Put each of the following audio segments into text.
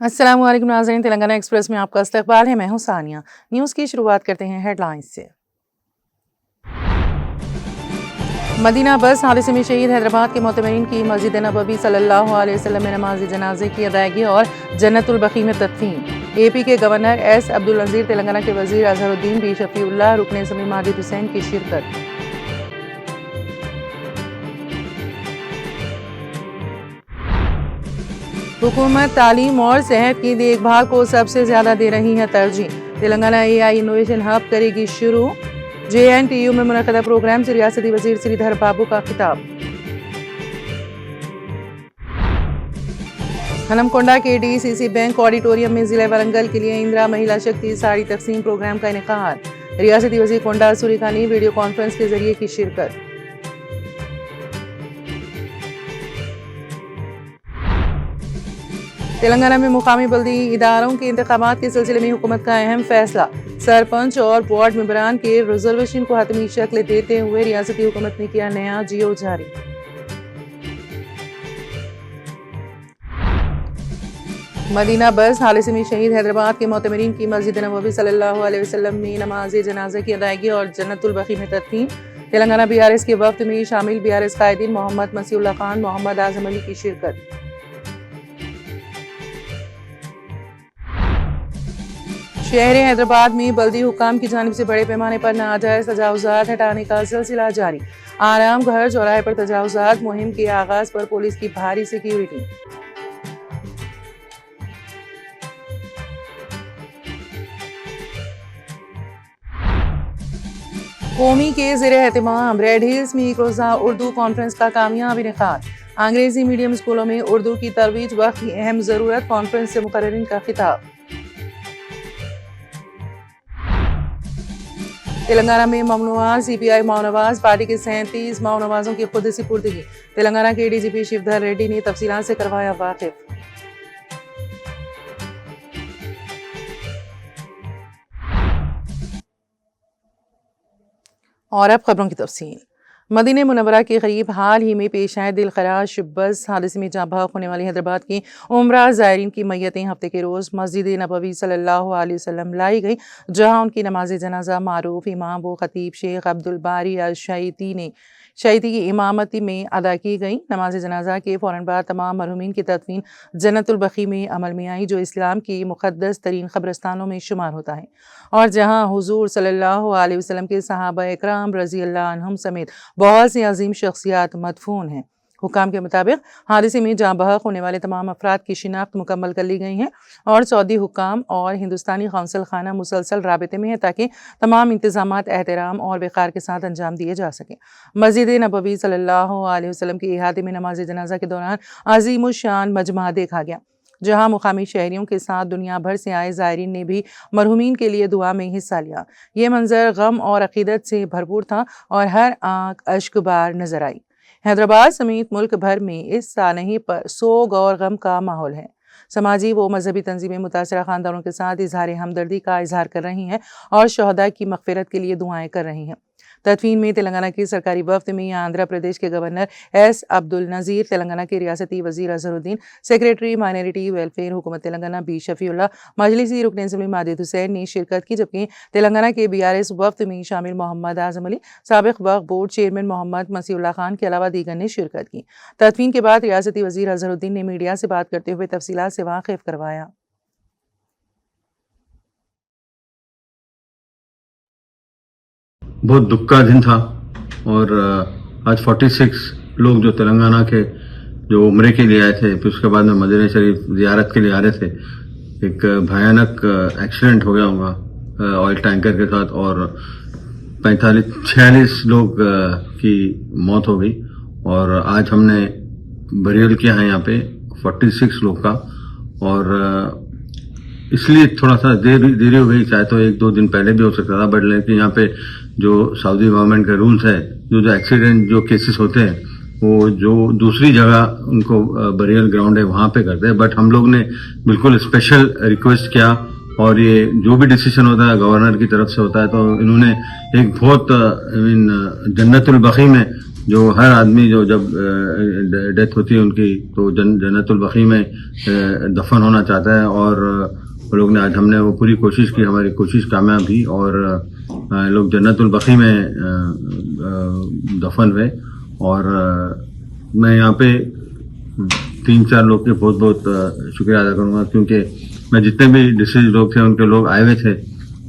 अस्सलाम वालेकुम नाज़रीन, तेलंगाना एक्सप्रेस में आपका इस्तकबाल है। मैं हूं सानिया। न्यूज़ की शुरुआत करते हैं हेडलाइंस से। मदीना बस हादसे में शहीद हैदराबाद के मोतमिरीन की मस्जिद नबवी सल्लल्लाहु अलैहि वसल्लम में नमाज जनाजे की अदायगी और जन्नतुल बकी में तदफीन। एपी के गवर्नर एस अब्दुल नज़ीर, तेलंगाना के वजीर अजहरुद्दीन बी शफीउल्लाह, रुकन असम्बली माजिद हुसैन की शिरकत। हुकूमत तालीम और सेहत की देखभाल को सबसे ज्यादा दे रही है तरजीह। तेलंगाना AI इनोवेशन हब करेगी शुरू। JNTU में मुनक़दा प्रोग्राम से रियासती वजीर श्रीधर बाबू का खिताब। हनमकोंडा के DCC बैंक ऑडिटोरियम में जिला वरंगल के लिए इंदिरा महिला शक्ति साड़ी तकसीम प्रोग्राम का इनेकाद। रियासती वजीर कोंडा सुरीका ने वीडियो कॉन्फ्रेंस के जरिए की शिरकत। तेलंगाना में मुकामी बल्दी इदारों के इंतखाबात के सिलसिले में हुकूमत का अहम फैसला। सरपंच और वार्ड मेंबरान के रिजर्वेशन को हतमी शक्ल देते हुए रियासती हुकूमत ने किया नया जियो जारी। मदीना बस हादसे में शहीद हैदराबाद के मोतमिरीन की मस्जिद नबवी सल्लल्लाहु अलैहि वसल्लम में नमाज जनाजा की अदायगी और जन्नतुल बकी में तदफीन। तेलंगाना BRS के वक्त में शामिल BRS कायदीन मोहम्मद मसीउल्लाह खान, मोहम्मद आजम अली की शिरकत। शहर हैदराबाद में बल्दी हुकाम की जानिब से बड़े पैमाने पर नाजायज तजावुजात हटाने का सिलसिला जारी। आराम घर चौराहे पर तजावुजात मुहिम के आगाज पर पुलिस की भारी सिक्योरिटी। कौमी के ज़ेरे एहतमाम रेड हिल्स में एक रोज़ा उर्दू कॉन्फ्रेंस का कामयाब इनेकाद। अंग्रेजी मीडियम स्कूलों में उर्दू की तरवीज वक्त की अहम जरूरत, कॉन्फ्रेंस से मुकर्रिरीन का खिताब। तेलंगाना में ममनुआ CPI माओनवाज पार्टी के 37 माओनवाजों की खुद सुपुर्दगी। तेलंगाना के DGP शिवधर रेड्डी ने तफसीलात से करवाया वाकिफ। और अब खबरों की तफसील। मदीना मुनव्वरा के करीब हाल ही में पेश आए दिलखराश बस हादसे में जाँ बहक होने वाली हैदराबाद की उम्रा ज़ायरीन की मैयतें हफ्ते के रोज़ मस्जिद नबवी सल्लल्लाहु अलैहि वसल्लम लाई गई, जहां उनकी नमाज जनाजा मारूफ इमाम व खतीब शेख अब्दुल बारी शहीदी की इमामती में अदा की गई। नमाज जनाजा के फ़ौरन बाद तमाम मरहूमीन की तदफीन जन्नतुल बकी में अमल में आई, जो इस्लाम की मुक़द्दस तरीन क़ब्रिस्तानों में शुमार होता है और जहाँ हुज़ूर सल्लल्लाहु अलैहि वसल्लम के सहाबा इकराम रज़ी अल्लाह अन्हुम समेत बहुत सी अजीम शख्सियात मदफून हैं। हुकाम के मुताबिक हादसे में जाँ बहक होने वाले तमाम अफराद की शिनाख्त मुकम्मल कर ली गई हैं और सऊदी हुकाम और हिंदुस्तानी कौंसल खाना मुसलसल राबिते में है ताकि तमाम इंतजामात एहतराम और वक़ार के साथ अंजाम दिए जा सकें। मस्जिद नबवी सल्लल्लाहु अलैहि वसल्लम के इहाते में नमाज जनाजा के दौरान अज़ीमुश्शान मजमा देखा गया, जहां मुकामी शहरियों के साथ दुनिया भर से आए ज़ायरीन ने भी मरहूमीन के लिए दुआ में हिस्सा लिया। ये मंजर गम और अकीदत से भरपूर था और हर आंख अश्कबार नजर आई। हैदराबाद समेत मुल्क भर में इस सानही पर सोग और गम का माहौल है। समाजी व मजहबी तंजीमें मुतासरा खानदानों के साथ इजहार हमदर्दी का इजहार कर रही हैं और शहदा की मग़फ़िरत के लिए दुआएं कर रही हैं। तदफीन में तेलंगाना की सरकारी वफ्द में आंध्र प्रदेश के गवर्नर एस अब्दुल नज़ीर, तेलंगाना के रियासती वजीर अजहरुद्दीन, सेक्रेटरी माइनॉरिटी वेलफेयर हुकूमत तेलंगाना बी शफीउल्लाह, मजलिसी रुकन असम्बली माजिद हुसैन ने शिरकत की, जबकि तेलंगाना के BRS वफ्द में शामिल मोहम्मद आजम अली, साबिक़ वक्फ बोर्ड चेयरमैन मोहम्मद मसीउल्लाह खान के अलावा दीगर ने शिरकत की। तदफीन के बाद रियासती वजीर अजहरुद्दीन ने मीडिया से बात करते हुए तफसीलात से वाकिफ करवाया। बहुत दुख का दिन था और आज 46 लोग जो तेलंगाना के जो उम्रे के लिए आए थे, फिर उसके बाद में मदीना शरीफ जियारत के लिए आ रहे थे, एक भयानक एक्सीडेंट हो गया होगा ऑयल टैंकर के साथ और 46 लोग की मौत हो गई। और आज हमने बरियल किया है यहाँ पे 46 लोग का और इसलिए थोड़ा सा देरी हो गई, चाहे तो 1-2 दिन पहले भी हो सकता था, बट लेकिन यहाँ पे जो सऊदी गवर्नमेंट का रूल्स है, जो एक्सीडेंट जो केसेस होते हैं वो जो दूसरी जगह उनको बरियल ग्राउंड है वहां पे करते हैं, बट हम लोग ने बिल्कुल स्पेशल रिक्वेस्ट किया और ये जो भी डिसीजन होता है गवर्नर की तरफ से होता है, तो इन्होंने एक बहुत जन्नतुल बकी में जो हर आदमी जो जब डेथ होती है उनकी, तो जन्नतुल बकी में दफन होना चाहता है, और वो लोग ने आज हमने वो पूरी कोशिश की, हमारी कोशिश कामयाब हुई और लोग जन्नतुल बकी में दफन हुए। और मैं यहाँ पे 3-4 लोग के बहुत बहुत शुक्रिया अदा करूँगा, क्योंकि मैं जितने भी डिसीज लोग थे उनके लोग आए हुए थे,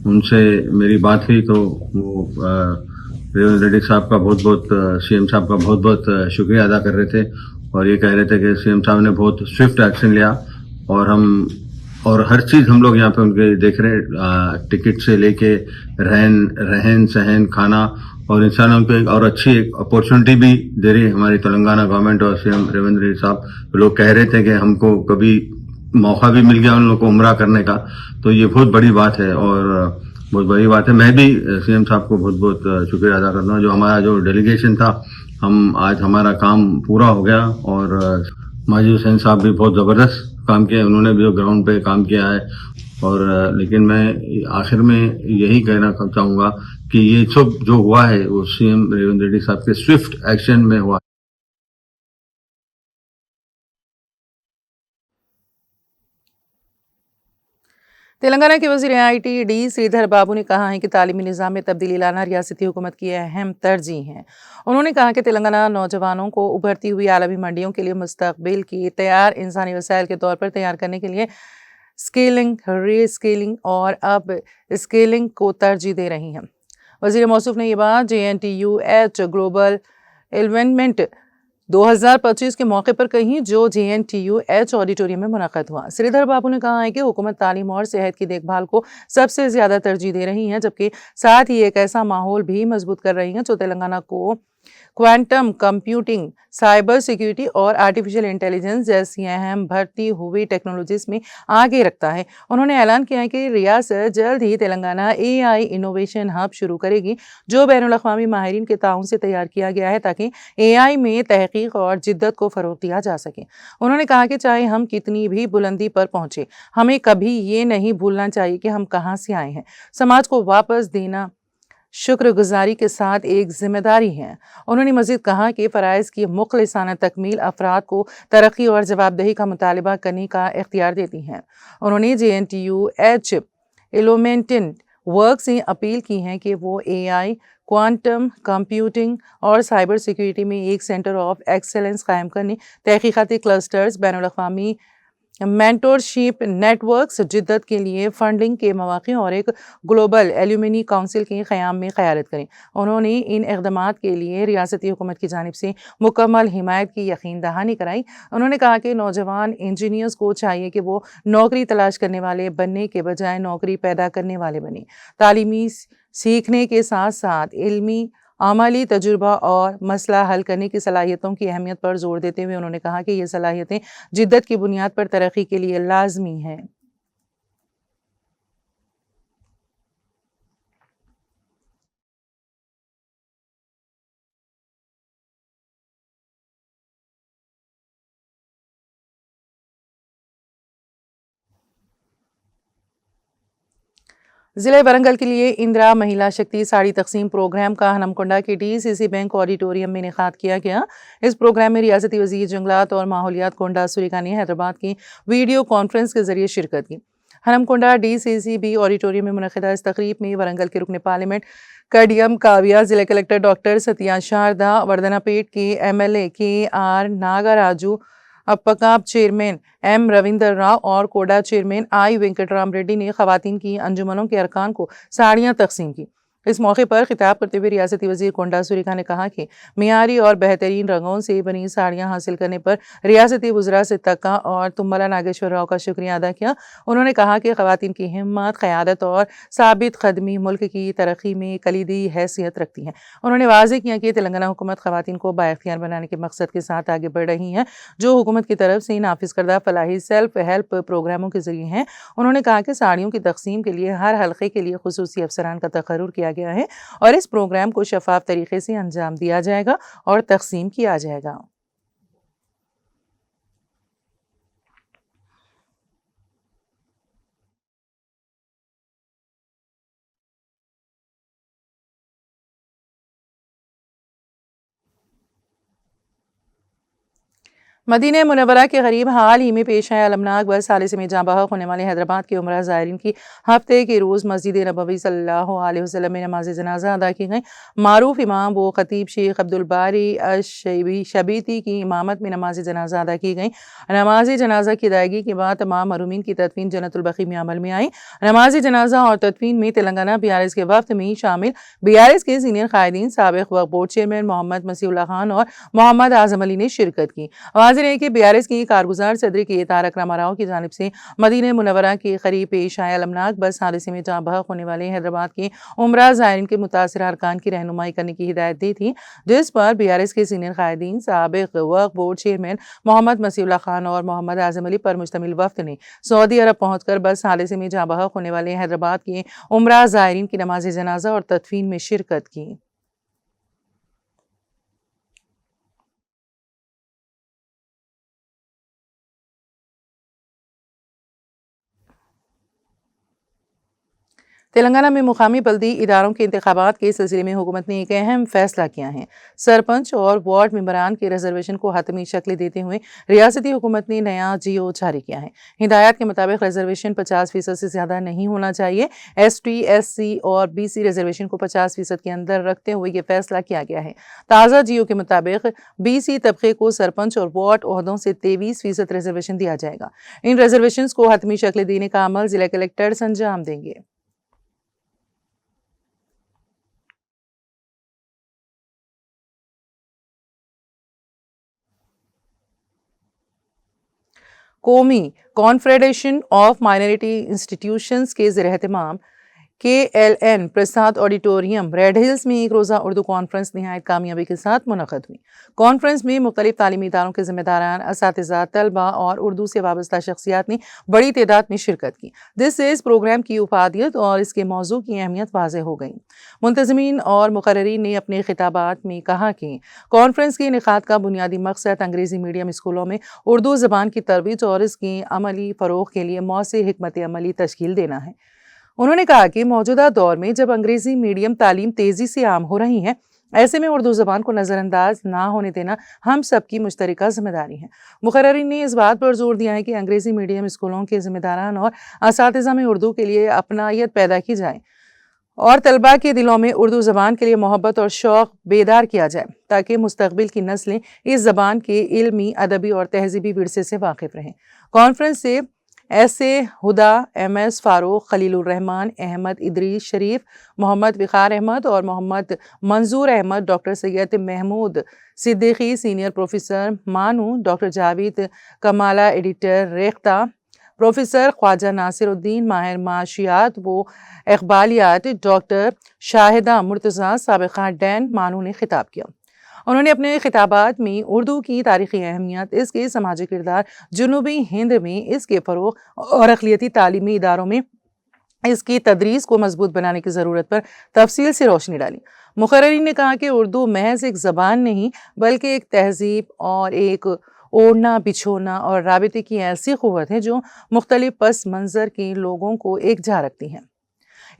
उनसे मेरी बात हुई तो वो रेवंत रेड्डी साहब का बहुत बहुत सीएम साहब का बहुत बहुत शुक्रिया अदा कर रहे थे, और ये कह रहे थे कि सीएम साहब ने बहुत स्विफ्ट एक्शन लिया और हर चीज हम लोग यहाँ पे उनके देख रहे हैं, टिकट से लेके रहन सहन खाना, और इंसान उनको एक और अच्छी एक अपॉर्चुनिटी भी दे रही है हमारी तेलंगाना गवर्नमेंट और सीएम रेवंत रेड्डी साहब। लोग कह रहे थे कि हमको कभी मौका भी मिल गया उन लोगों को उम्रा करने का, तो ये बहुत बड़ी बात है और बहुत बड़ी बात है। मैं भी सीएम साहब को बहुत बहुत शुक्रिया अदा करता हूँ। जो हमारा जो डेलीगेशन था, हम आज हमारा काम पूरा हो गया, और माजिद हुसैन साहब भी बहुत जबरदस्त काम किया, उन्होंने भी ग्राउंड पे काम किया है। और लेकिन मैं आखिर में यही कहना चाहूंगा कि ये सब जो हुआ है वो सीएम रेवंत रेड्डी साहब के स्विफ्ट एक्शन में हुआ। तेलंगाना के वज़ीर आईटी डी श्रीधर बाबू ने कहा है कि तालीमी निज़ाम में तब्दीली लाना रियासती हुकूमत की अहम तरजीह है। उन्होंने कहा कि तेलंगाना नौजवानों को उभरती हुई आलमी मंडियों के लिए मुस्तकबिल की तैयार इंसानी वसाइल के तौर पर तैयार करने के लिए स्केलिंग, री-स्केलिंग और अब स्केलिंग को तरजीह दे रही हैं। वज़ीर मौसूफ ने ये बात JNTUH ग्लोबल इवेंट 2025 के मौके पर कहीं, जो JNTUH ऑडिटोरियम में मुनक़द हुआ। श्रीधर बाबू ने कहा है कि हुकूमत तालीम और सेहत की देखभाल को सबसे ज़्यादा तरजीह दे रही है, जबकि साथ ही एक ऐसा माहौल भी मजबूत कर रही है जो तेलंगाना को क्वांटम कंप्यूटिंग, साइबर सिक्योरिटी और आर्टिफिशियल इंटेलिजेंस जैसी अहम बढ़ती हुई टेक्नोलॉजीज में आगे रखता है। उन्होंने ऐलान किया है कि रियासत जल्द ही तेलंगाना AI इनोवेशन हब शुरू करेगी, जो बैनुल अक़वामी माहिरीन के ताउन से तैयार किया गया है ताकि AI में तहकीक और जिद्दत को फ़रोग़ दिया जा सके। उन्होंने कहा कि चाहे हम कितनी भी बुलंदी पर पहुँचे, हमें कभी ये नहीं भूलना चाहिए कि हम कहाँ से आए हैं। समाज को वापस देना शुक्रगुजारी के साथ एक जिम्मेदारी है। उन्होंने मज़ीद कहा कि फ़राइज़ की मुख़लिसाना तकमील अफराद को तरक्की और जवाबदेही का मुतालबा करने का इख्तियार देती हैं। उन्होंने JNTUH इलोमेंटिन वर्क से अपील की है कि वो AI, क्वांटम कंप्यूटिंग और साइबर सिक्योरिटी में एक सेंटर ऑफ एक्सेलेंस कायम करने, तहकीकाती क्लस्टर्स, बैनुल अक़वामी मेंटोरशिप नेटवर्क्स, जिद्दत के लिए फंडिंग के मौक़े और एक ग्लोबल एल्यूमिनी काउंसिल के क़याम में क़यादत करें। उन्होंने इन इक़दामात के लिए रियासती हुकूमत की जानिब से मुकम्मल हिमायत की यकीन दहानी कराई। उन्होंने कहा कि नौजवान इंजीनियर्स को चाहिए कि वो नौकरी तलाश करने वाले बनने के बजाय नौकरी पैदा करने वाले बने। तालीमी सीखने के साथ साथ इल्मी अमली तजुर्बा और मसला हल करने की सलाहियतों की अहमियत पर जोर देते हुए उन्होंने कहा कि ये सलाहियतें जिद्दत की बुनियाद पर तरक्की के लिए लाजमी हैं। ज़िले वरंगल के लिए इंदिरा महिला शक्ति साड़ी तकसीम प्रोग्राम का हनमकुंडा के DCC बैंक ऑडिटोरियम में इनेकाद किया गया। इस प्रोग्राम में रियासती वज़ीर जंगलात और माहौलियात कोंडा सुरेखा ने हैदराबाद की वीडियो कॉन्फ्रेंस के जरिए शिरकत की। हनमकुंडा DCCB ऑडिटोरियम में मुनक़िदा इस तकरीब में वरंगल के रुकन पार्लियामेंट कडियम काव्या, जिला कलेक्टर डॉक्टर सत्या शारदा, वर्धनापेट के MLA KR नागराजू, अपकाप चेयरमैन M रविंदर राव और कोडा चेयरमैन I वेंकटराम रेड्डी ने ख़वातीन की अंजुमनों के अरकान को साड़ियाँ तकसीम की। इस मौके पर खिताब करते हुए रियासती वज़ीर कोंडा सुरेखा ने कहा कि मियारी और बेहतरीन रंगों से बनी साड़ियाँ हासिल करने पर रियासती वज़रा सिद्दक़ा और तुम्बला नागेश्वर राव का शुक्रिया अदा किया। उन्होंने कहा कि ख़वातीन की हिम्मत, क़यादत और साबित क़दमी मुल्क की तरक्की में कलीदी हैसियत रखती हैं। उन्होंने वाज़ेह किया कि तेलंगाना हुकूमत ख़वातीन को बाइख्तियार बनाने के मकसद के साथ आगे बढ़ रही है, जो हुकूमत की तरफ से नाफिज करदा फलाही सेल्फ हेल्प प्रोग्रामों के ज़रिए हैं। उन्होंने कहा कि साड़ियों की तक़सीम के लिए हर हल्के के लिए खुसूसी अफसरान का तक़र्रुर किया गया है और इस प्रोग्राम को शफाफ तरीके से अंजाम दिया जाएगा और तक़सीम किया जाएगा। मदीना मुनव्वरा के करीब हाल ही में पेश आए अलमनाक बस हादसे में जाँ बहक होने वाले हैदराबाद के उमरा ज़ायरीन की हफ्ते के रोज़ मस्जिद नबवी सल्लल्लाहु अलैहि वसल्लम में नमाज जनाजा अदा की गई। मारूफ इमाम व ख़तीब शेख अब्दुल बारी शबीती की इमामत में नमाज जनाजा अदा की गई। नमाज जनाजा की अदायगी के बाद तमाम मरूमीन की तदफीन जन्नतुल बक़ी में अमल में आई। नमाज जनाजा और तदफीन में तेलंगाना BRS के वफ़द में शामिल BRS के सीनियर कायदीन, साबिक़ वक्फ़ बोर्ड चेयरमैन मोहम्मद मसीहुल्लाह खान और मोहम्मद आज़म अली ने शिरकत की। वाज़ेह है कि BRS की कारगुजार सदर के तारक रामाराव की जानिब से मदीना मुनव्वरा के करीब पेश आए अलमनाक बस हादसे में जाँ बहक होने वाले हैदराबाद के उमरा ज़ायरीन के मुतासिर अरकान की रहनुमाई करने की हिदायत दी थी, जिस पर BRS के सीनियर कायदीन, साबिक़ वक्फ़ बोर्ड चेयरमैन मोहम्मद मसीहुल्लाह खान और मोहम्मद आज़म अली पर मुश्तमिल वफ़द ने सऊदी अरब पहुँचकर बस हादसे में जाँ बहक होने वाले हैदराबाद के उमरा ज़ायरीन की नमाज जनाजा और तदफीन में शिरकत की। तेलंगाना में मुकामी बल्दी इदारों के इंतखाबात के सिलसिले में हुकूमत ने एक अहम फैसला किया है। सरपंच और वार्ड मेंबरान के रिजर्वेशन को हतमी शक्ल देते हुए रियासती हुकूमत ने नया GO जारी किया है। हिदायत के मुताबिक रिजर्वेशन 50% से ज़्यादा नहीं होना चाहिए। ST, SC और BC रिजर्वेशन को 50% के अंदर रखते हुए ये फैसला किया गया है। ताज़ा GO के मुताबिक BC तबके को सरपंच और वार्ड ओहदों से 23% रिजर्वेशन दिया जाएगा। इन रिजर्वेशन को हतमी शक्ल देने का अमल जिला कलेक्टर्स अंजाम देंगे। कौमी कॉन्फेडरेशन ऑफ माइनॉरिटी इंस्टीट्यूशंस के ज़ेर-ए-एहतमाम KLN प्रसाद ऑडिटोरियम रेड हिल्स में एक रोज़ा उर्दू कॉन्फ्रेंस निहायत कामयाबी के साथ मुनक़द हुई। कॉन्फ्रेंस में मुख्तलिफ तालीमी इदारों के ज़िम्मेदारान, असातिज़ा, तलबा और उर्दू से वाबस्ता शख्सियात ने बड़ी तादाद में शिरकत की। जिससे इस प्रोग्राम की उफादियत और इसके मौजू की अहमियत वाज़ेह हो गई। मुंतज़मीन और मुक़र्रिरीन ने अपने खिताबात में कहा कि कॉन्फ्रेंस के इनेकाद का बुनियादी मकसद अंग्रेज़ी मीडियम स्कूलों में उर्दू ज़बान की तरवीज और इसकी अमली फ़रोग़ के लिए मौसे हिकमत अमली तश्कील देना है। उन्होंने कहा कि मौजूदा दौर में जब अंग्रेजी मीडियम तालीम तेजी से आम हो रही है, ऐसे में उर्दू ज़बान को नज़रअंदाज ना होने देना हम सब की मुश्तरका जिम्मेदारी है। मुक़र्रिरीन ने इस बात पर जोर दिया है कि अंग्रेजी मीडियम स्कूलों के ज़िम्मेदारान और असातिज़ा में उर्दू के लिए अपनायत पैदा की जाए और तलबा के दिलों में उर्दू ज़बान के लिए मोहब्बत और शौक़ बेदार किया जाए, ताकि मुस्तक़बिल की नस्लें इस ज़बान के इल्मी, अदबी और तहज़ीबी विरसे से वाकिफ़ रहें। कॉन्फ्रेंस से ऐसे हुदा, MS फ़ारूक, खलीलुर रहमान, अहमद इदरीस शरीफ, मोहम्मद फ़िख़ार अहमद और Mohammed Manzoor Ahmed, doctor Syed Mahmood Siddiqui, senior professor MANUU, doctor Javed Kamala, editor Rekhta, professor Khwaja Nasiruddin, माहिर माशियात व इक़बालियात, डॉक्टर शाहिदा मुर्तज़ा, साबिक़ा डैन मानू ने खिताब किया। उन्होंने अपने खिताबात में उर्दू की तारीख़ी अहमियत, इसके समाजी किरदार, जुनूबी हिंद में इसके फ़रोग़ और अक़लियती तालीमी इदारों में इसकी तदरीस को मजबूत बनाने की ज़रूरत पर तफसील से रोशनी डाली। मुक़र्रिरीन ने कहा कि उर्दू महज एक ज़बान नहीं, बल्कि एक तहज़ीब और एक ओढ़ना, बिछोना और राबिते की ऐसी क़ुव्वत है जो मुख्तलिफ़ पस मंज़र के लोगों को एक जा रखती है।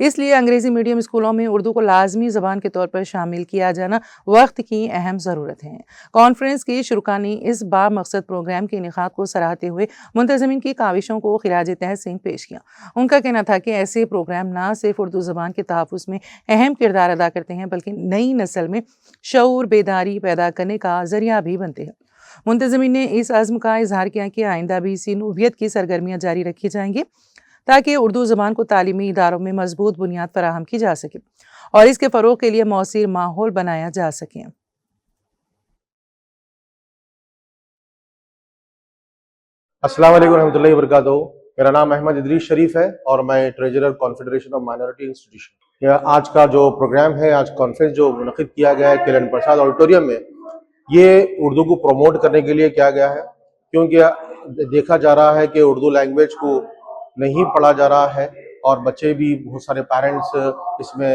इसलिए अंग्रेज़ी मीडियम स्कूलों में उर्दू को लाजमी ज़बान के तौर पर शामिल किया जाना वक्त की अहम ज़रूरत है। कॉन्फ्रेंस के शुरका ने इस बामकसद प्रोग्राम के इनेकाद को सराहते हुए मुंतज़मीन की काविशों को खिराज तहसीन पेश किया। उनका कहना था कि ऐसे प्रोग्राम ना सिर्फ उर्दू ज़बान के तहफ़्फ़ुज़ में अहम किरदार अदा करते हैं, बल्कि नई नस्ल में शऊर बेदारी पैदा करने का ज़रिया भी बनते हैं। मुंतज़मीन ने इस अज़्म का इज़हार किया कि आइंदा भी इसी नूवियत की सरगर्मियाँ जारी रखी जाएंगी, ताकि उर्दू ज़बान को तालीमी इदारों में मजबूत बुनियाद फराहम की जा सके और इसके फ़रोग़ के लिए मौसीर माहौल बनाया जा सके। अस्सलाम वालेकुम रहमतुल्लाहि व बरकातहू। मेरा नाम अहमद इदरीस शरीफ है और मैं treasurer confederation of minority institution. आज का जो प्रोग्राम है, आज कॉन्फ्रेंस जो मुनक़िद किया गया है किरण प्रसाद ऑडिटोरियम में, ये उर्दू को प्रमोट करने के लिए किया गया है, क्योंकि देखा जा रहा है कि उर्दू लैंग्वेज को नहीं पढ़ा जा रहा है और बच्चे भी, बहुत सारे पेरेंट्स इसमें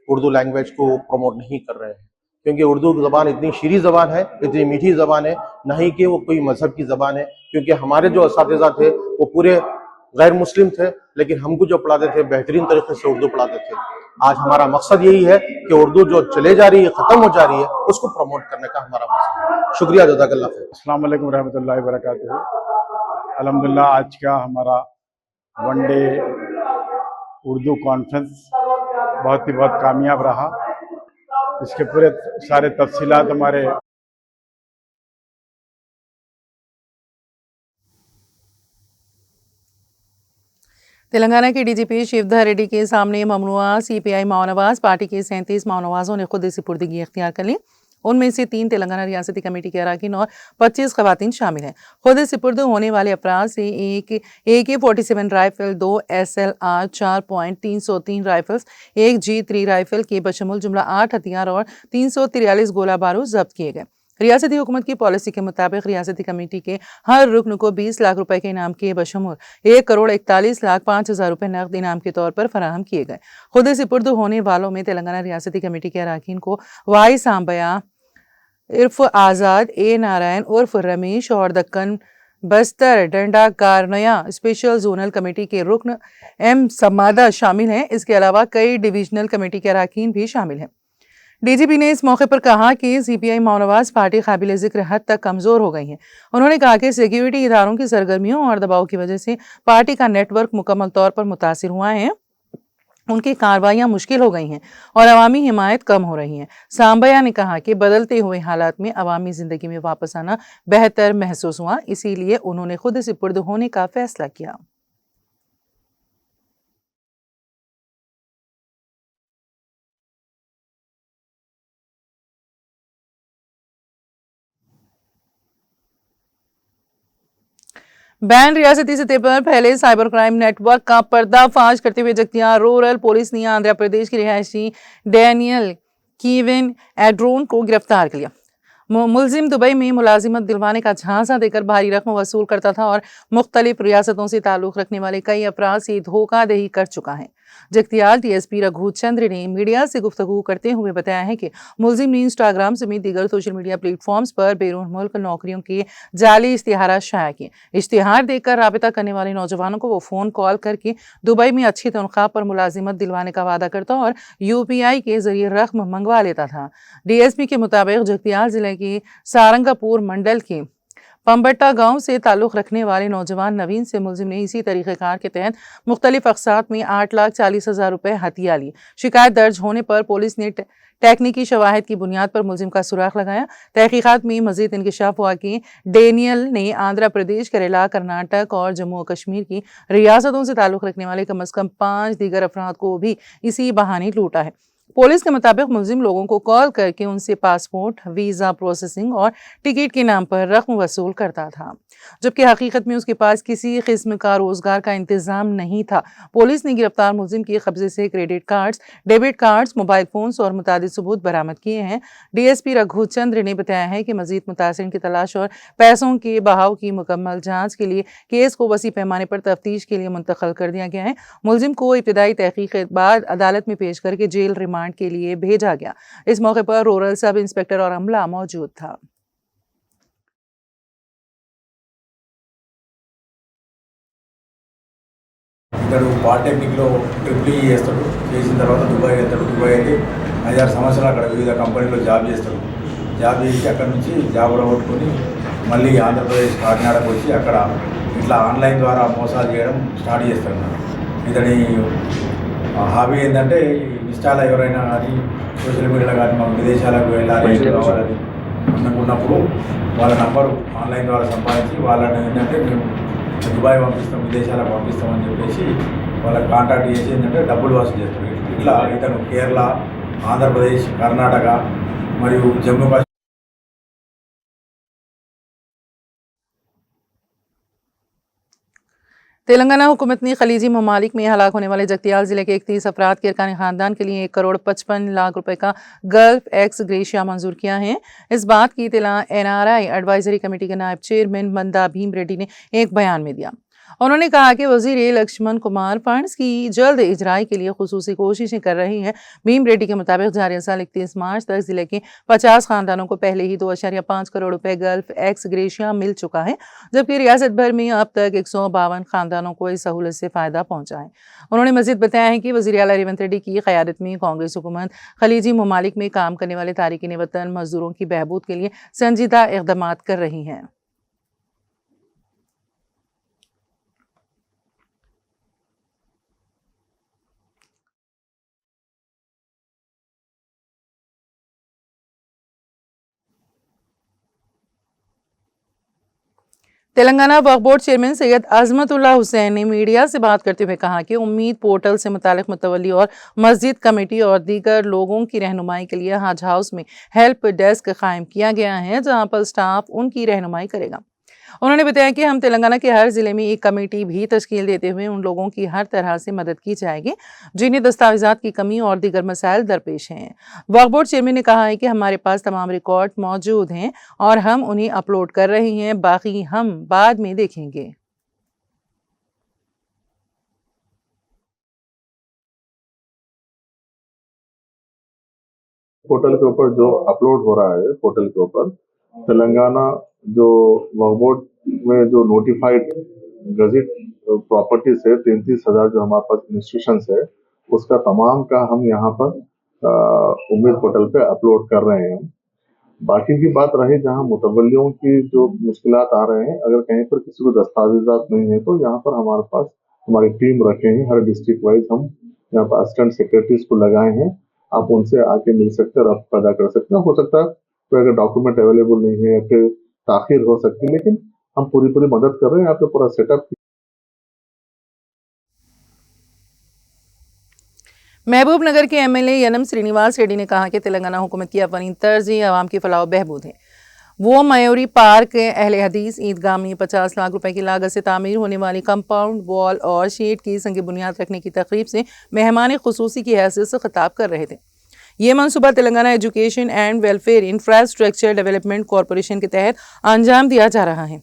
उर्दू लैंग्वेज को प्रमोट नहीं कर रहे हैं, क्योंकि उर्दू ज़बान इतनी शीरी ज़बान है, इतनी मीठी ज़बान है, नहीं कि वो कोई मज़हब की ज़बान है। क्योंकि हमारे जो असातिज़ा थे वो पूरे गैर मुस्लिम थे, लेकिन हमको जो पढ़ाते थे बेहतरीन तरीके से उर्दू पढ़ाते थे। आज हमारा मकसद यही है कि उर्दू जो चले जा रही है, ख़त्म हो जा रही है, उसको प्रमोट करने का हमारा मकसद है। शुक्रिया, जज़ाकल्लाह खैर। अस्सलाम वालेकुम रहमतुल्लाहि व बरकातहू। अल्हम्दुलिल्लाह आज का हमारा वन डे उर्दू कॉन्फ्रेंस बहुत कामयाब रहा। इसके पूरे सारे तफसीलात हमारे तेलंगाना के डीजीपी शिवधर रेड्डी के सामने ममनुआ सीपीआई माओनवाज पार्टी के 37 माओनवाजों ने खुद सुपुर्दगी इख्तियार कर ली। उनमें से 3 तेलंगाना रियासती कमेटी के अरकान और 25 खवातीन शामिल हैं। खुद सुपुर्द होने वाले अफराद से एक AK-47 rifle, 2 SLR 4.303 rifles, 1 G3 rifle के बशमुल जुमला 8 हथियार और 343 गोला बारूद जब्त किए गए। रियासती हुकूमत की पॉलिसी के मुताबिक रियासती कमेटी के हर रुकन को 20 लाख रुपए के इनाम के बशमुल 1,41,05,000 रुपए नकद इनाम के तौर पर फराहम किए गए। खुद सुपुर्द होने वालों में तेलंगाना रियासती कमेटी के अरकान को वाई सांबया इर्फ आज़ाद, ए नारायण उर्फ रमेश और दक्कन बस्तर डंडा कारनया स्पेशल जोनल कमेटी के रुकन M समादा शामिल हैं। इसके अलावा कई डिविजनल कमेटी के अरकान भी शामिल हैं। डीजीपी ने इस मौके पर कहा कि सीपीआई माओनवाज पार्टी काबिल जिक्र हद तक कमजोर हो गई है। उन्होंने कहा कि सिक्योरिटी इदारों की सरगर्मियों और दबाव की वजह से पार्टी का नेटवर्क मुकम्मल तौर पर मुतासिर हुआ है, उनकी कार्रवाइयां मुश्किल हो गई हैं और अवामी हिमायत कम हो रही है। सांबया ने कहा कि बदलते हुए हालात में अवामी जिंदगी में वापस आना बेहतर महसूस हुआ, इसीलिए उन्होंने खुद सुपुर्द होने का फैसला किया। बैन रियासती सतह पर फैले साइबर क्राइम नेटवर्क का पर्दाफाश करते हुए जगतियाल रूरल पुलिस ने आंध्र प्रदेश की रिहायशी डैनियल कीविन एड्रोन को गिरफ्तार कर लिया। मुलजिम दुबई में मुलाजिमत दिलवाने का झांसा देकर भारी रकम वसूल करता था और मुख्तलिफ रियासतों से ताल्लुक़ रखने वाले कई अफराद से धोखाधड़ी कर चुका है। जगतियाल DSP रघु चंद्र ने मीडिया से गुफ्तगू करते हुए बताया है कि मुलजिम ने इंस्टाग्राम समेत दीगर सोशल मीडिया प्लेटफॉर्म्स पर बैरून मुल्क नौकरियों के जाली इश्तिहार शाया किए। इश्तिहार देखकर राबिता करने वाले नौजवानों को वो फ़ोन कॉल करके दुबई में अच्छी तनख्वाह पर मुलाजिमत दिलवाने का वादा करता और UPI के जरिए रकम मंगवा लेता था। DSP के मुताबिक जगतियाल जिले के सारंगापुर मंडल के पंबट्टा गांव से ताल्लुक़ रखने वाले नौजवान नवीन से मुलजिम ने इसी तरीक़ेकार के तहत मुख्तलिफ अक़सात में 8,40,000 रुपये हथिया लिए। शिकायत दर्ज होने पर पुलिस ने टेक्निकी शवाहिद की बुनियाद पर मुलजिम का सुराग लगाया। तहकीक़ात में मज़ीद इंकशाफ हुआ कि डेनियल ने आंध्र प्रदेश, केरला, कर्नाटक और जम्मू और कश्मीर की रियासतों से ताल्लुक़ रखने वाले कम अज़ कम 5 दीगर अफराद को भी इसी बहाने लूटा है। पुलिस के मुताबिक मुलजिम लोगों को कॉल करके उनसे पासपोर्ट, वीज़ा प्रोसेसिंग और टिकट के नाम पर रकम वसूल करता था, जबकि हकीकत में उसके पास किसी किस्म का रोजगार का इंतजाम नहीं था। पुलिस ने गिरफ्तार मुलजिम के कब्जे से credit cards, debit cards, mobile phones और मुतादिद सबूत बरामद किए हैं। DSP रघु चंद्र ने बताया है कि मजीद मुतासिरीन की तलाश और पैसों के बहाव की मुकम्मल जाँच के लिए केस को वसी पैमाने पर तफ्तीश के लिए मुंतकिल कर दिया गया है। मुलजिम को इब्तदाई तहकीक के बाद अदालत में पेश करके जेल रिमांड के लिए भेजा गया। इस मौके पर रूरल सब इंस्पेक्टर और अमला मौजूद था। ఇతడు పాలిటెక్నిక్లో ట్రిపుల్ చేస్తాడు, చేసిన తర్వాత దుబాయ్ వెళ్తాడు. దుబాయ్ వెళ్ళి 5-6 సంవత్సరాలు అక్కడ వివిధ కంపెనీలో జాబ్ చేస్తాడు. జాబ్ చేసి అక్కడ నుంచి జాబ్ కొట్టుకొని మళ్ళీ ఆంధ్రప్రదేశ్ కాకినాడకు వచ్చి అక్కడ ఇట్లా ఆన్లైన్ ద్వారా మోసాలు చేయడం స్టార్ట్ చేస్తాడు. ఇతని హాబీ ఏంటంటే ఇన్స్టాలో ఎవరైనా కానీ సోషల్ మీడియాలో కానీ మాకు విదేశాలకు వెళ్ళాలి కావాలని అనుకున్నప్పుడు వాళ్ళ నంబరు ఆన్లైన్ ద్వారా సంపాదించి వాళ్ళని ఏంటంటే మేము దుబాయ్ పంపిస్తాం, విదేశాలకు పంపిస్తామని చెప్పేసి వాళ్ళకి కాంటాక్ట్ చేసి ఏంటంటే డబ్బులు వసూలు చేస్తారు. ఇట్లా ఇతను కేరళ, ఆంధ్రప్రదేశ్, కర్ణాటక మరియు జమ్మూ కాశ్మీర్ तेलंगाना हुकूमत ने खलीजी ममालिक में हलाक होने वाले जगतियाल ज़िले के 31 अफराद के अरकान ख़ानदान के लिए 1,55,00,000 रुपए का गल्फ एक्स ग्रेशिया मंजूर किया है। इस बात की इत्तला NRI एडवाइजरी कमेटी के नायब चेयरमैन मंदा भीम रेड्डी ने एक बयान में दिया। उन्होंने कहा कि वज़ीर लक्ष्मण कुमार फंड्स की जल्द इजराई के लिए खुसूसी कोशिशें कर रही हैं। भीम रेड्डी के मुताबिक जारी साल 31 मार्च तक जिले के 50 खानदानों को पहले ही 2.5 करोड़ रुपए गल्फ एक्स ग्रेशिया मिल चुका है, जबकि रियासत भर में अब तक 152 खानदानों को इस सहूलत से फ़ायदा पहुंचा है। उन्होंने मज़ीद बताया है कि वज़ीर आला रेवंत रेड्डी की क़यादत में कांग्रेस हुकूमत खलीजी ममालिक में काम करने वाले तारिकीन वतन मजदूरों की बहबूद के लिए संजीदा इक़दामात कर रही हैं। तेलंगाना वक्फ बोर्ड चेयरमैन सैयद अजमतुल्ला हुसैन ने मीडिया से बात करते हुए कहा कि उम्मीद पोर्टल से मुतालिक मुतवल्ली और मस्जिद कमेटी और दीगर लोगों की रहनुमाई के लिए हज हाउस में हेल्प डेस्क कायम किया गया है, जहां पर स्टाफ उनकी रहनुमाई करेगा। उन्होंने बताया कि हम तेलंगाना के हर जिले में एक कमेटी भी तश्कील देते हुए उन लोगों की हर तरह से मदद की जाएगी जिन्हें दस्तावेजात की कमी और दीगर मसाइल दरपेश हैं। वक्फ बोर्ड चेयरमैन ने कहा है कि हमारे पास तमाम रिकॉर्ड मौजूद हैं और हम उन्हें अपलोड कर रहे हैं, बाकी हम बाद में देखेंगे। पोर्टल के ऊपर जो अपलोड हो रहा है, पोर्टल के ऊपर तेलंगाना जो वक्फ बोर्ड में जो नोटिफाइड गजेट प्रॉपर्टीज है 33,000 जो हमारे पास इंस्टीट्यूशंस है, उसका तमाम का हम यहाँ पर उम्मीद पोर्टल पे अपलोड कर रहे हैं। बाकी की बात रही जहाँ मुतवल्लियों की जो मुश्किलात आ रहे हैं, अगर कहीं पर किसी को दस्तावेजात नहीं है तो यहाँ पर हमारे पास हमारी टीम रखे हैं, हर डिस्ट्रिक्ट वाइज हम यहाँ पर असिस्टेंट सेक्रेटरीज को लगाए हैं। आप उनसे आके मिल सकते हैं और आप पैदा कर सकते हैं। हो सकता है तो अगर डॉक्यूमेंट अवेलेबल नहीं है या फिर ताखिर हो सकती है, लेकिन हम पूरी मदद कर रहे हैं। यहाँ पे पूरा सेटअप महबूब नगर के MLA यनम श्रीनिवास रेड्डी ने कहा कि तेलंगाना हुकूमत की अवनी तरजीह आवाम की फलाह बहबूद है। वो मयूरी पार्क अहले हदीस ईदगाह में 50 लाख रुपए की लागत से तामीर होने वाली कंपाउंड वॉल और शेड की संग बुनियाद रखने की तकरीब से मेहमान खुसूसी की हैसियत से खिताब कर रहे थे। ये मनसूबा Telangana education and welfare infrastructure development corporation के तहत अंजाम दिया जा रहा है।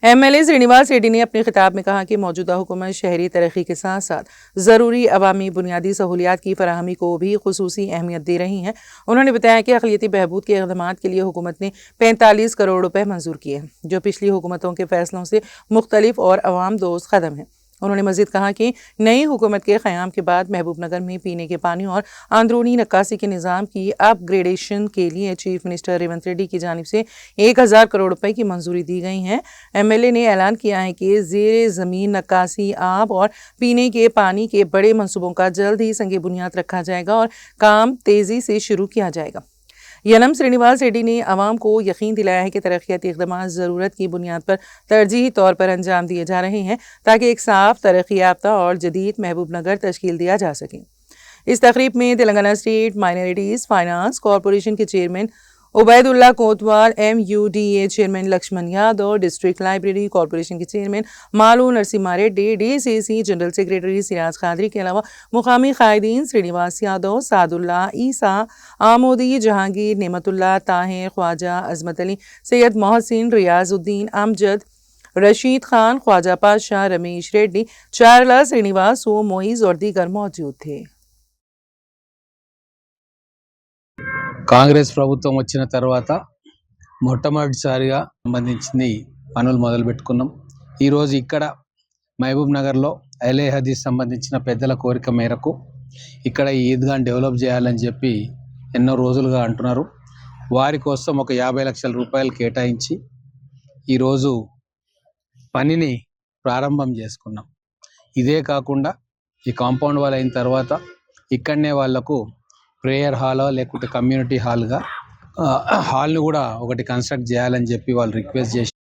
MLA श्रीनिवास रेड्डी ने अपने खिताब में कहा कि मौजूदा हुकूमत शहरी तरक्की के साथ साथ ज़रूरी अवामी बुनियादी सहूलियात की फराहमी को भी खुसूसी अहमियत दे रही हैं। उन्होंने बताया कि अक़लियती बहबूद के इक़दामात के लिए हुकूमत ने 45 करोड़ रुपए मंजूर किए हैं, जो पिछली हुकूमतों के फैसलों से मुख्तलिफ और अवाम दोस्त कदम है। उन्होंने मज़ीद कहा कि नई हुकूमत के क़याम के बाद महबूब नगर में पीने के पानी और अंदरूनी नक्कासी के निज़ाम की अपग्रेडेशन के लिए चीफ मिनिस्टर रेवंत रेड्डी की जानिब से 1000 करोड़ रुपए की मंजूरी दी गई है। MLA ने ऐलान किया है कि ज़ेरे ज़मीन नक्कासी, आब और पीने के पानी के बड़े मनसूबों का जल्द ही संगे बुनियाद रखा जाएगा और काम तेज़ी से शुरू किया जाएगा। यनम श्रीनिवास रेड्डी ने अवाम को यकीन दिलाया है कि तरक्याती इक़दामात ज़रूरत की बुनियाद पर तरजीही तौर पर अंजाम दिए जा रहे हैं ताकि एक साफ, तरक्की याफ्ता और जदीद महबूब नगर तश्कील दिया जा सके। इस तकरीब में Telangana state minorities finance corporation के chairman Ubaidullah Kotwal, MUDA chairman Laxman Yadav, district library corporation के chairman Malu Narasimha Reddy, DCC general secretary Siraj Quadri के अलावा मुकामी कायदीन श्रीनिवास यादव, सादुल्ला, ईसा, आमोदी, जहांगीर, नेमतुल्ला, ताहिर, ख्वाजा, अजमत अली, सैयद मोहसिन, रियाजुद्दीन, अमजद, रशीद खान, ख्वाजा पाशा, रमेश रेड्डी, चारला श्रीनिवास, मोइज और दीगर मौजूद थे। కాంగ్రెస్ ప్రభుత్వం వచ్చిన తర్వాత మొట్టమొదటిసారిగా సంబంధించింది పనులు మొదలుపెట్టుకున్నాం. ఈరోజు ఇక్కడ మహబూబ్ నగర్లో అహ్లే హదీస్ సంబంధించిన పెద్దల కోరిక మేరకు ఇక్కడ ఈ ఈద్గాన్ డెవలప్ చేయాలని చెప్పి ఎన్నో రోజులుగా అంటున్నారు. వారి కోసం ఒక 50 లక్షల రూపాయలు కేటాయించి ఈరోజు పనిని ప్రారంభం చేసుకున్నాం. ఇదే కాకుండా ఈ కాంపౌండ్ వాల్ అయిన తర్వాత ఇక్కడనే వాళ్లకు ప్రేయర్ హాల్ లేకుంటే కమ్యూనిటీ హాల్ను కూడా ఒకటి కన్స్ట్రక్ట్ చేయాలని చెప్పి వాళ్ళు రిక్వెస్ట్ చేసి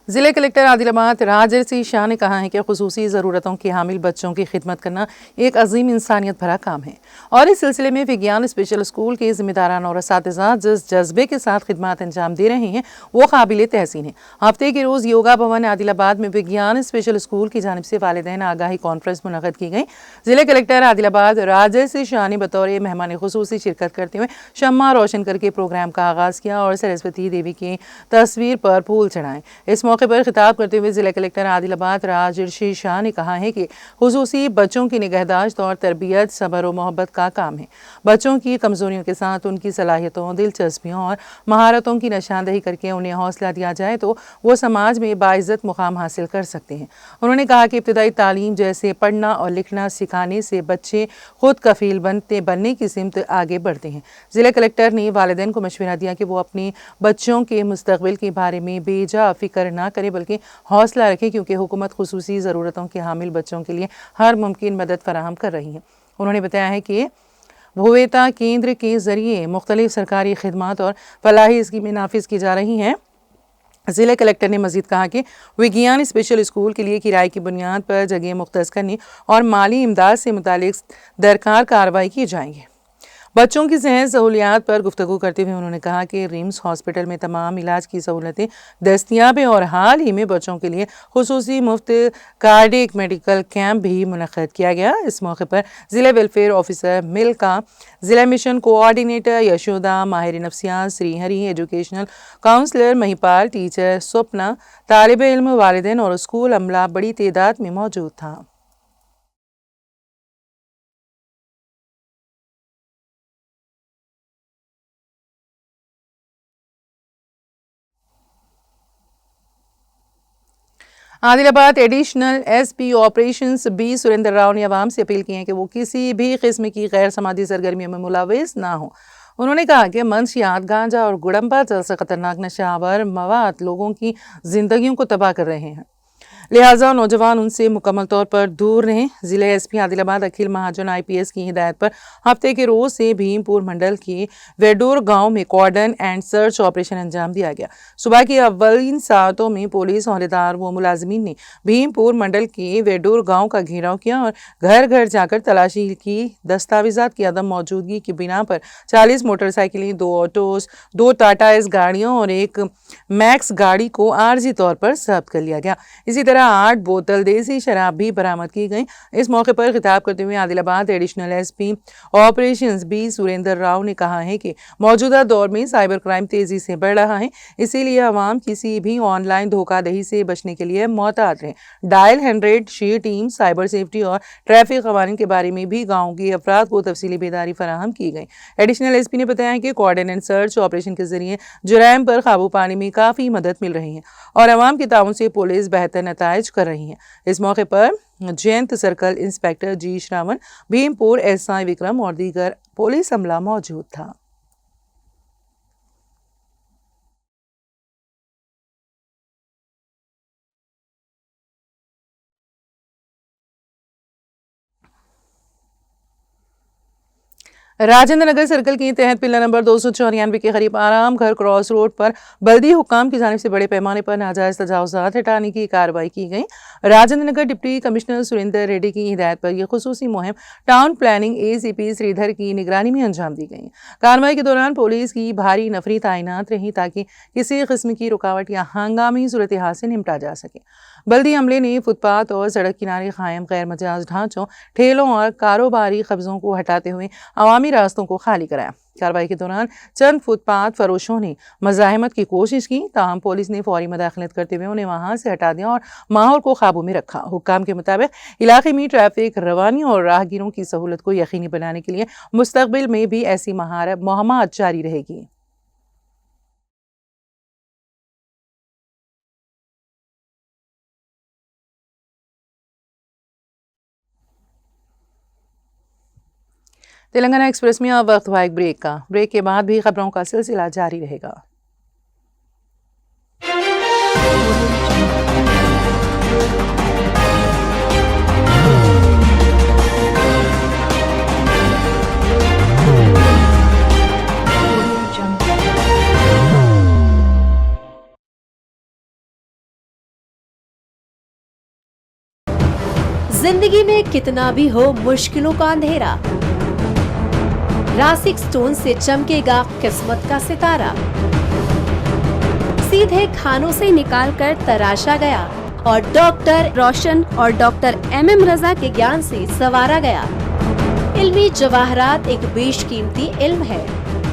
ज़िले कलेक्टर आदिलाबाद राजर्षि शाह ने कहा है कि खुसूसी ज़रूरतों के हामिल बच्चों की खिदमत करना एक अजीम इंसानियत भरा काम है और इस सिलसिले में विज्ञान स्पेशल स्कूल के ज़िम्मेदारान और असातिज़ा जिस जज्बे के साथ खिदमत अंजाम दे रहे हैं वो काबिल तहसीन है। हफ्ते के रोज़ योगा भवन आदिलाबाद में विज्ञान स्पेशल स्कूल की जानिब से वालिदैन आगाही कॉन्फ्रेंस मुनक़द की गई। ज़िले कलेक्टर आदिलाबाद राजर्षि शाह ने बतौर मेहमान खुसूसी शिरकत करते हुए शम्मा रोशन करके प्रोग्राम का आगाज़ किया और सरस्वती देवी की तस्वीर पर फूल चढ़ाएं। इस मौके पर खिताब करते हुए ज़िला कलेक्टर आदिलाबाद राजर्षि शाह ने कहा है कि खुसूसी बच्चों की निगहदाश्त और तरबियत सब्र और मोहब्बत का काम है। बच्चों की कमज़ोरियों के साथ उनकी सलाहियतों, दिलचस्पियों और महारतों की निशानदही करके उन्हें हौसला दिया जाए तो वो समाज में बाइज़्ज़त मुकाम हासिल कर सकते हैं। उन्होंने कहा कि इब्तदाई तालीम जैसे पढ़ना और लिखना सिखाने से बच्चे खुद कफील बनने की सिमत आगे बढ़ते हैं। ज़िला कलेक्टर ने वालिदैन को मशवरा दिया कि वो अपने बच्चों के मुस्तकबिल के बारे में बेजा फिक्र ना करें बल्कि हौसला रखें, क्योंकि हुकूमत खुसूसी ज़रूरतों के हामिल बच्चों के लिए हर मुमकिन मदद फराहम कर रही है। उन्होंने बताया है कि भुवेता केंद्र के ज़रिए मुख्तलिफ सरकारी खिदमात और फलाही स्कीमें नाफिज की जा रही हैं। ज़िला कलेक्टर ने मज़ीद कहा कि विज्ञान स्पेशल स्कूल के लिए किराए की बुनियाद पर जगह मुख्तस करने और माली इमदाद से मुतालिक दरकार कार्रवाई की जाएंगी। बच्चों की सेहत सहूलियात पर गुफ्तगू करते हुए उन्होंने कहा कि रिम्स हॉस्पिटल में तमाम इलाज की सहूलतें दस्तियाब हैं और हाल ही में बच्चों के लिए खुसूसी मुफ्त कार्डिक मेडिकल कैंप भी मुनक़द किया गया। इस मौके पर ज़िला वेलफेयर ऑफिसर मिल्का, ज़िला मिशन कोऑर्डिनेटर यशोदा, माहिर नफ्सियात Srihari, educational counsellor Mahipal, teacher Swapna, तालिब इल्म, वालिदैन और स्कूल अमला बड़ी तादाद में मौजूद था। Adilabad additional SP operations B Surendra Rao ने अवाम से अपील की है कि वो किसी भी किस्म की गैर समाजी सरगर्मियों में मुलविस ना हो। उन्होंने कहा कि मंशियात, गांजा और गुड़म्बा जैसे खतरनाक नशावर मवाद लोगों की जिंदगियों को तबाह कर रहे हैं, लिहाजा नौजवान उनसे मुकम्मल तौर पर दूर रहें। ज़िला एसपी आदिलाबाद अखिल महाजन IPS की हिदायत पर हफ्ते के रोज़ से भीमपुर मंडल के वेडूर गांव में कॉर्डन एंड सर्च ऑपरेशन अंजाम दिया गया। सुबह की अव्वलीन सातों में पुलिस औहदेदार व मुलाजमीन ने भीमपुर मंडल के वेडूर गांव का घेराव किया और घर घर जाकर तलाशी की। दस्तावेजात की अदम मौजूदगी की बिना पर 40 मोटरसाइकिलें, 2 ऑटोज, 2 टाटा एस गाड़ियों और 1 मैक्स गाड़ी को आर्जी तौर पर जब्त कर लिया गया। इसी तरह 8 बोतल देसी शराब भी बरामद की गई। इस मौके पर खिताब करते हुए Adilabad additional SP operations B Surendra Rao ने कहा है कि मौजूदा दौर में साइबर क्राइम तेजी से बढ़ रहा है, इसीलिए आवाम किसी भी ऑनलाइन धोखाधड़ी से बचने के लिए मोहतात रहें। Dial 100 she team cyber safety और ट्रैफिक कवानीन के बारे में भी गाँव के अफराद को तफसीली बेदारी फराहम की गई। एडिशनल एसपी ने बताया कि कॉर्डन एंड सर्च ऑपरेशन के जरिए जुराइम पर काबू पाने में काफ़ी मदद मिल रही है और आवाम के ताउन से पुलिस बेहतर नताइज कर रही है। इस मौके पर जयंत सर्कल इंस्पेक्टर जी श्रावण, भीमपुर SI विक्रम और दीगर पुलिस अमला मौजूद था। राजेंद्र नगर सर्कल के तहत पिल्ला नंबर 294 के करीब आराम घर क्रॉस रोड पर बल्दी हुक्काम की जानिब से बड़े पैमाने पर नाजायज तजावुजात हटाने की कार्रवाई की गई। राजेंद्र नगर डिप्टी कमिश्नर सुरेंद्र रेड्डी की हिदायत पर यह खुसूसी मुहिम टाउन प्लानिंग ACP श्रीधर की निगरानी में अंजाम दी गई। कार्रवाई के दौरान पुलिस की भारी नफरी तैनात रही ताकि किसी किस्म की रुकावट या हंगामी सूरत हाल से निपटा जा सके। बल्दी अमले ने फुटपाथ और सड़क किनारे कायम गैर मजाज ढांचों, ठेलों और कारोबारी कब्जों को हटाते हुए अवामी रास्तों को खाली कराया। कार्रवाई के दौरान चंद फुटपाथ फरोशों ने मज़ाहमत की कोशिश की, ताहम पुलिस ने फौरी मदाखलत करते हुए उन्हें वहां से हटा दिया और माहौल को काबू में रखा। हुक्काम के मुताबिक इलाके में ट्रैफिक रवानी और राहगीरों की सहूलत को यकीनी बनाने के लिए मुस्तकबिल में भी ऐसी मुहिम जारी रहेगी। तेलंगाना एक्सप्रेस में अब वक्त हुआ एक ब्रेक का। ब्रेक के बाद भी खबरों का सिलसिला जारी रहेगा। जिंदगी में कितना भी हो मुश्किलों का अंधेरा, रासिक स्टोन से चमकेगा किस्मत का सितारा। सीधे खानों से निकालकर तराशा गया और डॉक्टर रोशन और डॉक्टर MM रजा के ज्ञान से संवारा गया। इल्मी जवाहरात एक बेशकीमती इल्म है।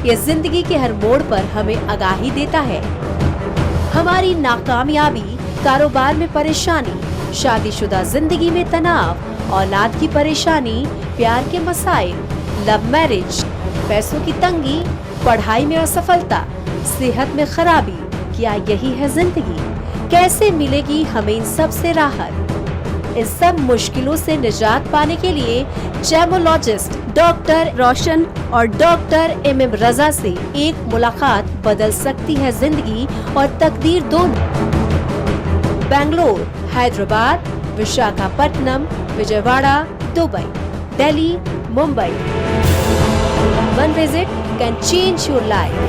ये जिंदगी के हर मोड़ पर हमें आगाही देता है। हमारी नाकामयाबी, कारोबार में परेशानी, शादीशुदा जिंदगी में तनाव, औलाद की परेशानी, प्यार के मसाइल, लव मैरिज, पैसों की तंगी, पढ़ाई में असफलता, सेहत में खराबी, क्या यही है जिंदगी? कैसे मिलेगी हमें इन सब से राहत? इन सब मुश्किलों से निजात पाने के लिए जेमोलॉजिस्ट डॉक्टर रोशन और डॉक्टर MM रजा से एक मुलाकात बदल सकती है जिंदगी और तकदीर दोनों। Bangalore, Hyderabad, Visakhapatnam, Vijayawada, Dubai, Delhi, Mumbai. One visit can change your life.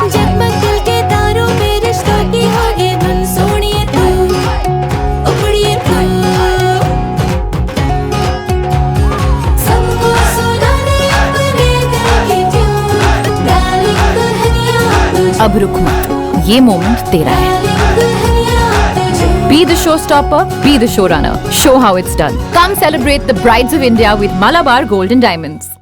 जगमग दिल के तारों में रिश्तों की होगी धुन, सोनिए तू, उखड़िए तू, सबको सुनाने अपने दिल की ट्यून, डार्लिंग दुल्हनिया तुझे, अब रुक मत, ये मोमेंट तेरा है। Be the showstopper, be the showrunner. Show how it's done. Come celebrate the Brides of India with Malabar Gold and Diamonds.